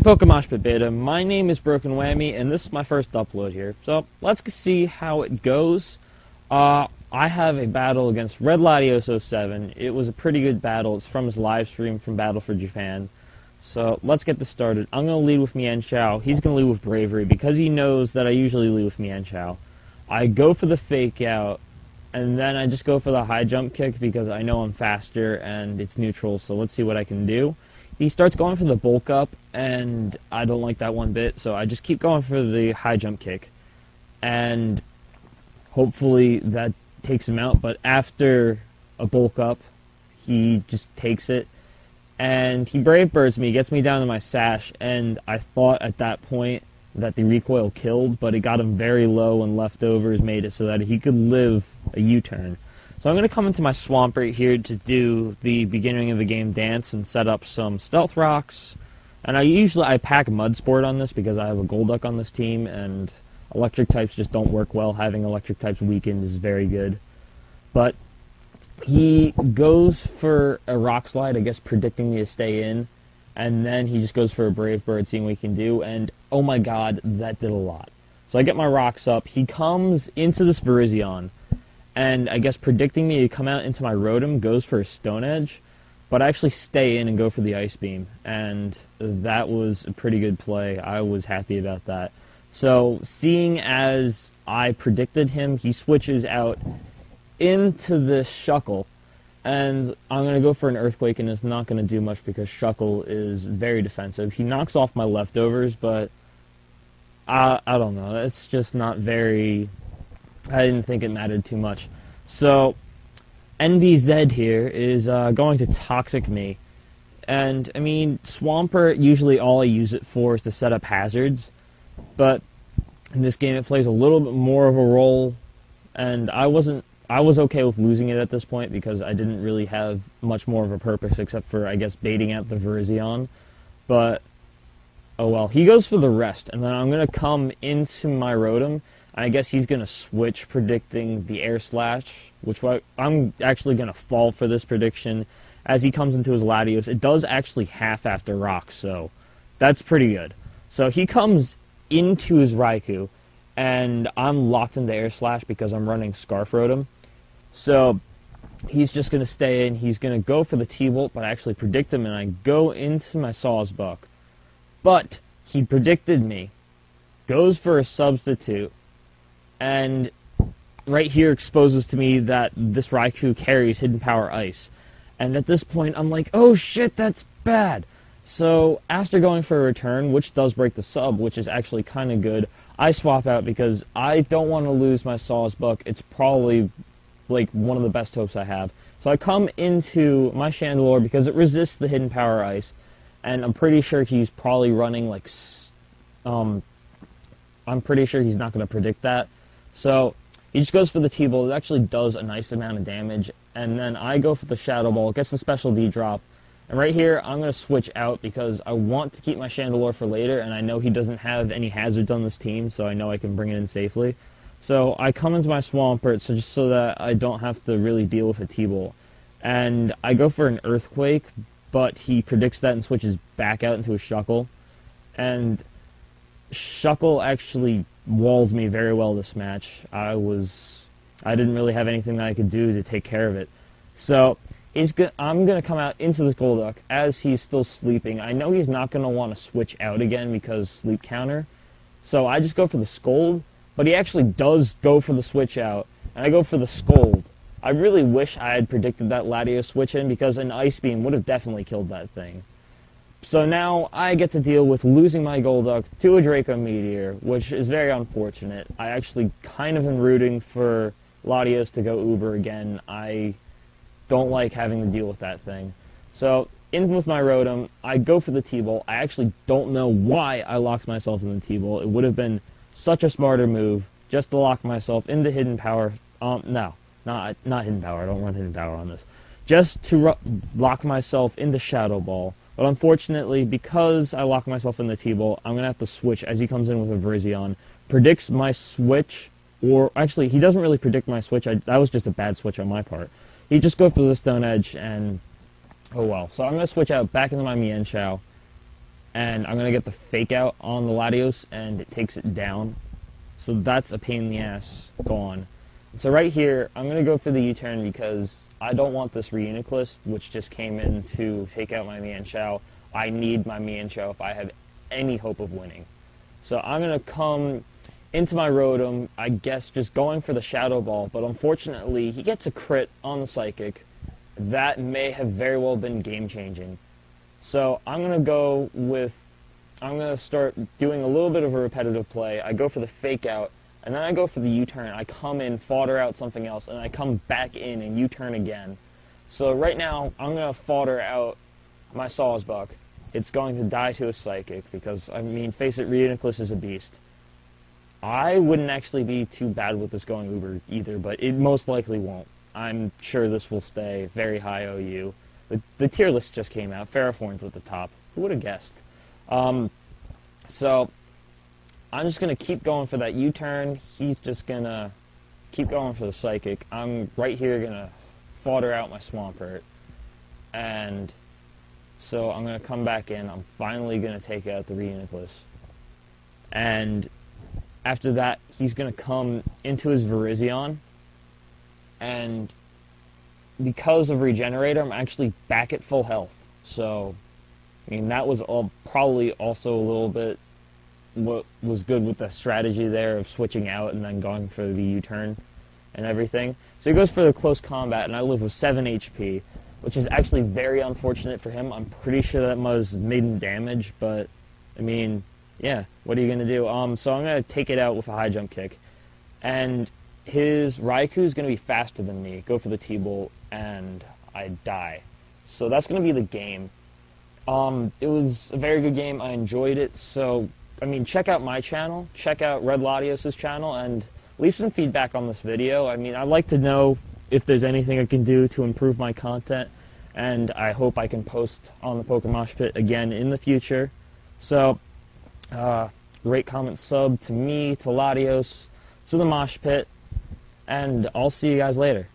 PokeMoshPitbeta, my name is Br0k3nWh, and this is my first upload here. So, let's see how it goes. I have a battle against RedLatios07. It was a pretty good battle. It's from his live stream from Battle for Japan. So, let's get this started. I'm going to lead with Mienshao. He's going to lead with Bravery, because he knows that I usually lead with Mienshao. I go for the fake out, and then I just go for the high jump kick, because I know I'm faster, and it's neutral, so let's see what I can do. He starts going for the bulk up, and I don't like that one bit, so I just keep going for the high jump kick. And hopefully that takes him out, but after a bulk up, he just takes it. And he Brave Birds me, gets me down to my sash, and I thought at that point that the recoil killed, but it got him very low, and leftovers made it so that he could live a U-turn. So I'm going to come into my swamp right here to do the beginning of the game dance and set up some stealth rocks. And I pack Mud Sport on this because I have a Golduck on this team, and electric types just don't work well. Having electric types weakened is very good. But he goes for a rock slide, I guess predicting me to stay in, and then he just goes for a Brave Bird, seeing what he can do, and oh my god, that did a lot. So I get my rocks up, he comes into this Virizion, and I guess predicting me to come out into my Rotom, goes for a Stone Edge, but I actually stay in and go for the Ice Beam, and that was a pretty good play. I was happy about that. So, seeing as I predicted him, he switches out into this Shuckle, and I'm going to go for an Earthquake, and it's not going to do much because Shuckle is very defensive. He knocks off my leftovers, but I don't know. It's just not very... I didn't think it mattered too much. So, NBZ here is going to Toxic me. And, I mean, Swampert, usually all I use it for is to set up hazards. But in this game, it plays a little bit more of a role. And I was okay with losing it at this point because I didn't really have much more of a purpose except for, I guess, baiting out the Virizion. But, oh well. He goes for the rest. And then I'm going to come into my Rotom. I guess he's going to switch, predicting the Air Slash, which I'm actually going to fall for this prediction as he comes into his Latios. It does actually half after Rock, so that's pretty good. So he comes into his Raikou, and I'm locked into Air Slash because I'm running Scarf Rotom. So he's just going to stay in. He's going to go for the T-Bolt, but I actually predict him, and I go into my Sawsbuck. But he predicted me, goes for a Substitute, and right here exposes to me that this Raikou carries Hidden Power Ice. And at this point, I'm like, oh shit, that's bad. So, after going for a return, which does break the sub, which is actually kind of good, I swap out because I don't want to lose my Sawsbuck. It's probably, like, one of the best hopes I have. So I come into my Chandelure because it resists the Hidden Power Ice, and I'm pretty sure he's probably running, like, I'm pretty sure he's not going to predict that. So, he just goes for the T-Bolt. It actually does a nice amount of damage. And then I go for the Shadow Ball. It gets the Special D drop. And right here, I'm going to switch out because I want to keep my Chandelure for later. And I know he doesn't have any hazards on this team, so I know I can bring it in safely. So, I come into my Swampert just so that I don't have to really deal with a T-Bolt. And I go for an Earthquake, but he predicts that and switches back out into a Shuckle. And Shuckle actually walled me very well this match. I didn't really have anything that I could do to take care of it. So, I'm going to come out into this Golduck as he's still sleeping. I know he's not going to want to switch out again because sleep counter. So, I just go for the Scold, but he actually does go for the switch out, and I go for the Scold. I really wish I had predicted that Latios switch in because an Ice Beam would have definitely killed that thing. So now I get to deal with losing my Golduck to a Draco Meteor, which is very unfortunate. I actually kind of am rooting for Latios to go Uber again. I don't like having to deal with that thing. So, in with my Rotom, I go for the T-Bolt. I actually don't know why I locked myself in the T-Bolt. It would have been such a smarter move just to lock myself into Hidden Power. No, not Hidden Power. I don't run Hidden Power on this. Just to lock myself into Shadow Ball. But unfortunately, because I lock myself in the T-Bolt, I'm going to have to switch as he comes in with a Virizion. Predicts my switch, or actually, he doesn't really predict my switch. That was just a bad switch on my part. He just goes for the Stone Edge, and oh well. So I'm going to switch out back into my Mienshao. and I'm going to get the fake out on the Latios, and it takes it down. So that's a pain in the ass gone. So right here, I'm going to go for the U-turn because I don't want this Reuniclus, which just came in to take out my Mienshao. I need my Mienshao if I have any hope of winning. So I'm going to come into my Rotom, I guess just going for the Shadow Ball, but unfortunately he gets a crit on the Psychic. That may have very well been game-changing. So I'm going to start doing a little bit of a repetitive play. I go for the fake out, and then I go for the U-turn. I come in, fodder out something else, and I come back in and U-turn again. So right now, I'm going to fodder out my Sawsbuck. It's going to die to a Psychic, because, I mean, face it, Reuniclus is a beast. I wouldn't actually be too bad with this going Uber either, but it most likely won't. I'm sure this will stay very high OU. The tier list just came out. Ferrothorn's at the top. Who would have guessed? So I'm just going to keep going for that U-turn. He's just going to keep going for the Psychic. I'm right here going to fodder out my Swampert. And so I'm going to come back in. I'm finally going to take out the Reuniclus. And after that, he's going to come into his Virizion. And because of Regenerator, I'm actually back at full health. So, I mean, that was probably also a little bit what was good with the strategy there of switching out and then going for the U-turn and everything. So he goes for the close combat, and I live with 7 HP, which is actually very unfortunate for him. I'm pretty sure that was maiden damage, but, I mean, yeah, what are you going to do? So I'm going to take it out with a high jump kick. And his Raikou is going to be faster than me. Go for the T-Bolt, and I die. So that's going to be the game. It was a very good game. I enjoyed it. So, I mean, check out my channel. Check out RedLatios' channel, and leave some feedback on this video. I mean, I'd like to know if there's anything I can do to improve my content, and I hope I can post on the PokeMoshPit again in the future. So, rate, comment, sub to me, to Latios, to the Mosh Pit, and I'll see you guys later.